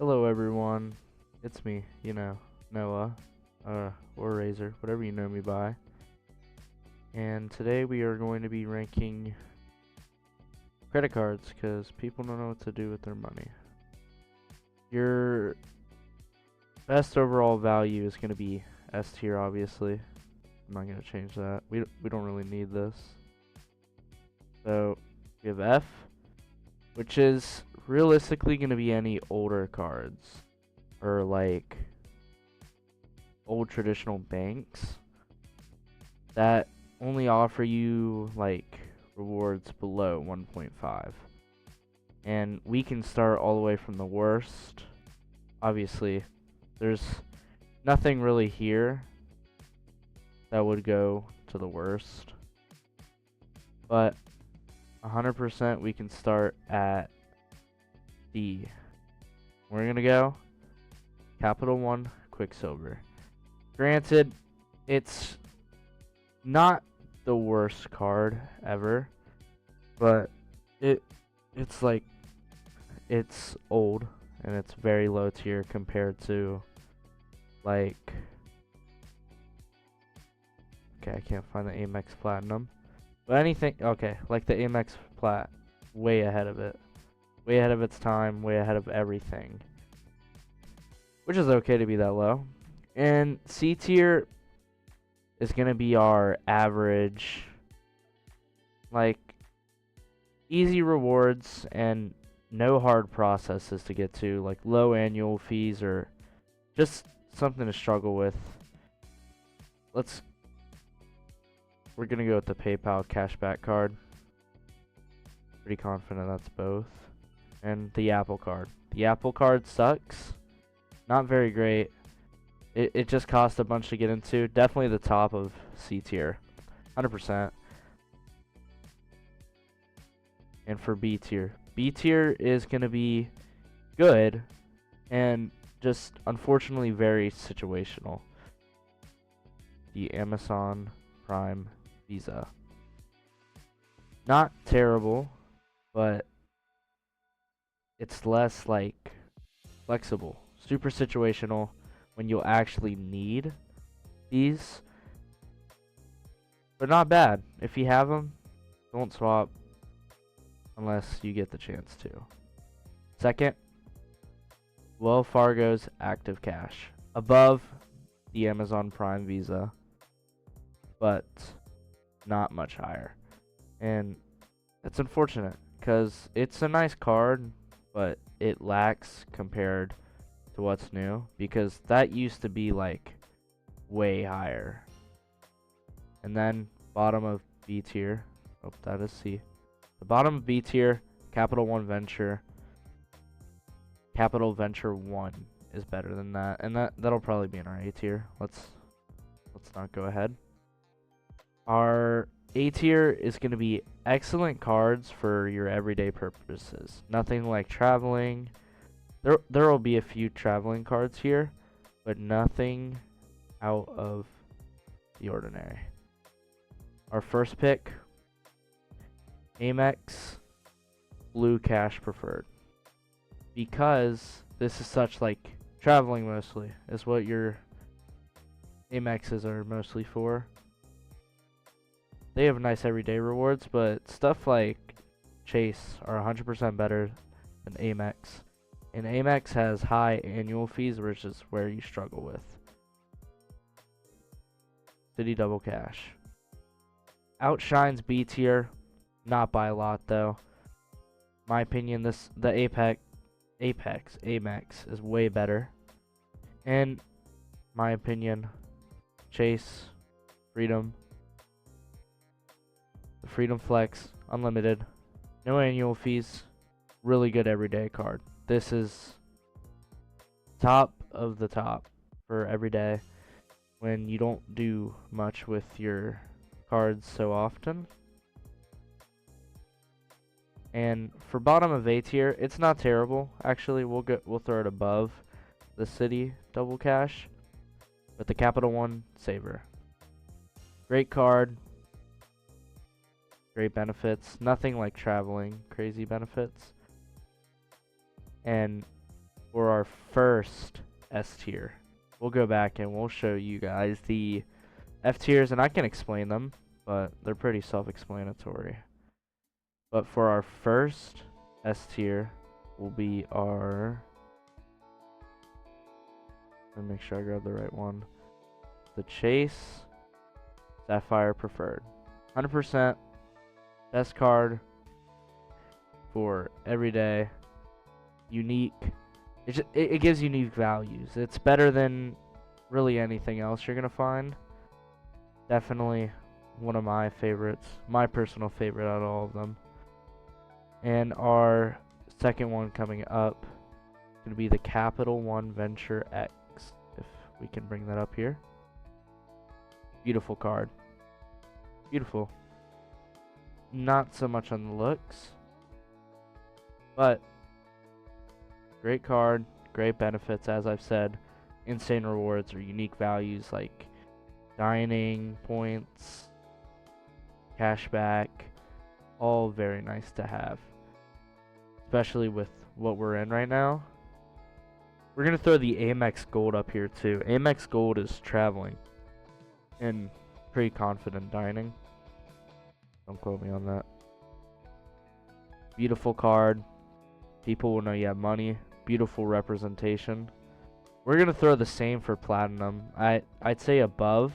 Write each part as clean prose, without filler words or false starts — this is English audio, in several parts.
Hello everyone, it's me, Noah, or Razor, whatever you know me by. And today we are going to be ranking credit cards because people don't know what to do with their money. Your best overall value is going to be S tier, obviously. I'm not going to change that. We don't really need this. So we have F, which is realistically going to be any older cards or like old traditional banks that only offer you like rewards below 1.5, and we can start all the way from the worst. Obviously there's nothing really here that would go to the worst, but 100% we can start at D. We're gonna go Capital One Quicksilver. Granted, it's not the worst card ever, but it's like it's old and it's very low tier compared to like, okay, I can't find the Amex Platinum, but anything, okay, like the Amex Plat, way ahead of it, way ahead of its time, way ahead of everything, which is okay to be that low. And C tier is gonna be our average, like easy rewards and no hard processes to get to, like low annual fees or just something to struggle with. We're gonna go with the PayPal cashback card. Pretty confident that's both. And the Apple card. The Apple card sucks. Not very great. It just costs a bunch to get into. Definitely the top of C tier. 100%. And for B tier. B tier is going to be good and just unfortunately very situational. The Amazon Prime Visa. Not terrible, but it's less like flexible. Super situational when you'll actually need these, but not bad. If you have them, don't swap unless you get the chance to. Second, Wells Fargo's Active Cash, above the Amazon Prime Visa, but not much higher. And it's unfortunate because it's a nice card, but it lacks compared to what's new, because that used to be like way higher. And then bottom of B tier, oh, that is C. The bottom of B tier, Capital One Venture. Capital Venture 1 is better than that, and that'll probably be in our A tier. Let's not go ahead. Our A tier is going to be excellent cards for your everyday purposes. Nothing like traveling. There will be a few traveling cards here, but nothing out of the ordinary. Our first pick, Amex Blue Cash Preferred. Because this is such like traveling mostly is what your Amexes are mostly for. They have nice everyday rewards, but stuff like Chase are 100% better than Amex. And Amex has high annual fees, which is where you struggle with. City Double Cash outshines B tier, not by a lot though. My opinion, the Amex is way better. And my opinion, Chase, Freedom, the Freedom Flex, unlimited, no annual fees, really good everyday card. This is top of the top for everyday when you don't do much with your cards so often. And for bottom of A tier, it's not terrible. Actually, we'll throw it above the City Double Cash, but the Capital One Saver. Great card, great benefits. Nothing like traveling, crazy benefits. And for our first S tier, we'll go back and we'll show you guys the F tiers, and I can explain them, but they're pretty self-explanatory. But for our first S tier will be our, let me make sure I grab the right one, the Chase Sapphire Preferred. 100% best card for everyday, unique. It gives unique values. It's better than really anything else you're gonna find. Definitely one of my favorites, my personal favorite out of all of them. And our second one coming up is gonna be the Capital One Venture X. If we can bring that up here. Beautiful card. Beautiful. Not so much on the looks, but great card, great benefits, as I've said. Insane rewards or unique values like dining points, cashback, all very nice to have, especially with what we're in right now. We're gonna throw the Amex Gold up here too. Amex Gold is traveling and pretty confident dining. Don't quote me on that. Beautiful card. People will know you have money. Beautiful representation. We're gonna throw the same for platinum. I'd say above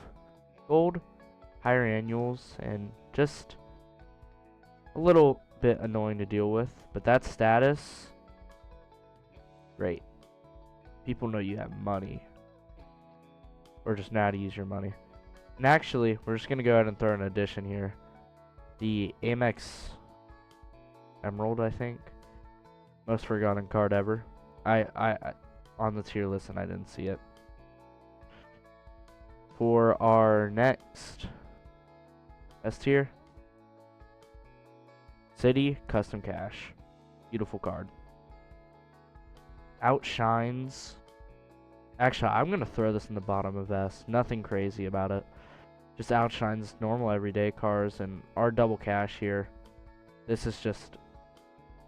gold, higher annuals, and just a little bit annoying to deal with. But that status, great. People know you have money, or just know how to use your money. And actually, we're just gonna go ahead and throw an addition here. The Amex Emerald, I think. Most forgotten card ever. I on the tier list and I didn't see it. For our next S tier, City Custom Cash. Beautiful card. Outshines. Actually, I'm gonna throw this in the bottom of S. Nothing crazy about it. Just outshines normal everyday cars, and our double cash here. This is just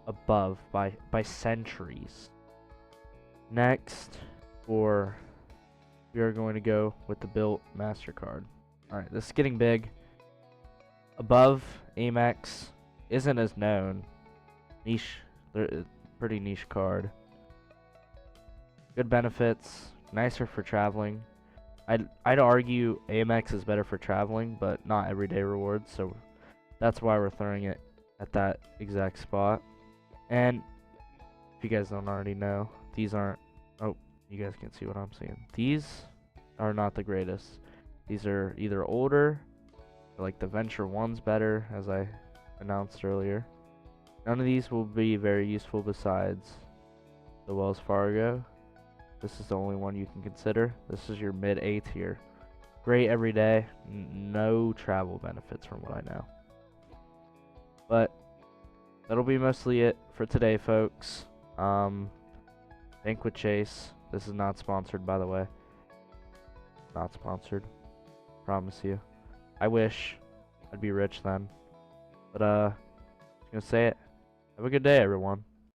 above by centuries. Next, we are going to go with the Built MasterCard. Alright, this is getting big. Above Amex, isn't as known. Niche, pretty niche card. Good benefits, nicer for traveling. I'd argue Amex is better for traveling, but not everyday rewards, so that's why we're throwing it at that exact spot. And if you guys don't already know, these aren't, oh, you guys can see what I'm seeing. These are not the greatest. These are either older, or like the Venture 1's better, as I announced earlier. None of these will be very useful besides the Wells Fargo. This is the only one you can consider. This is your mid A tier. Great every day. No travel benefits from what I know. But that'll be mostly it for today, folks. Banquet Chase. This is not sponsored, by the way. Not sponsored. Promise you. I wish I'd be rich then. But just gonna say it. Have a good day, everyone.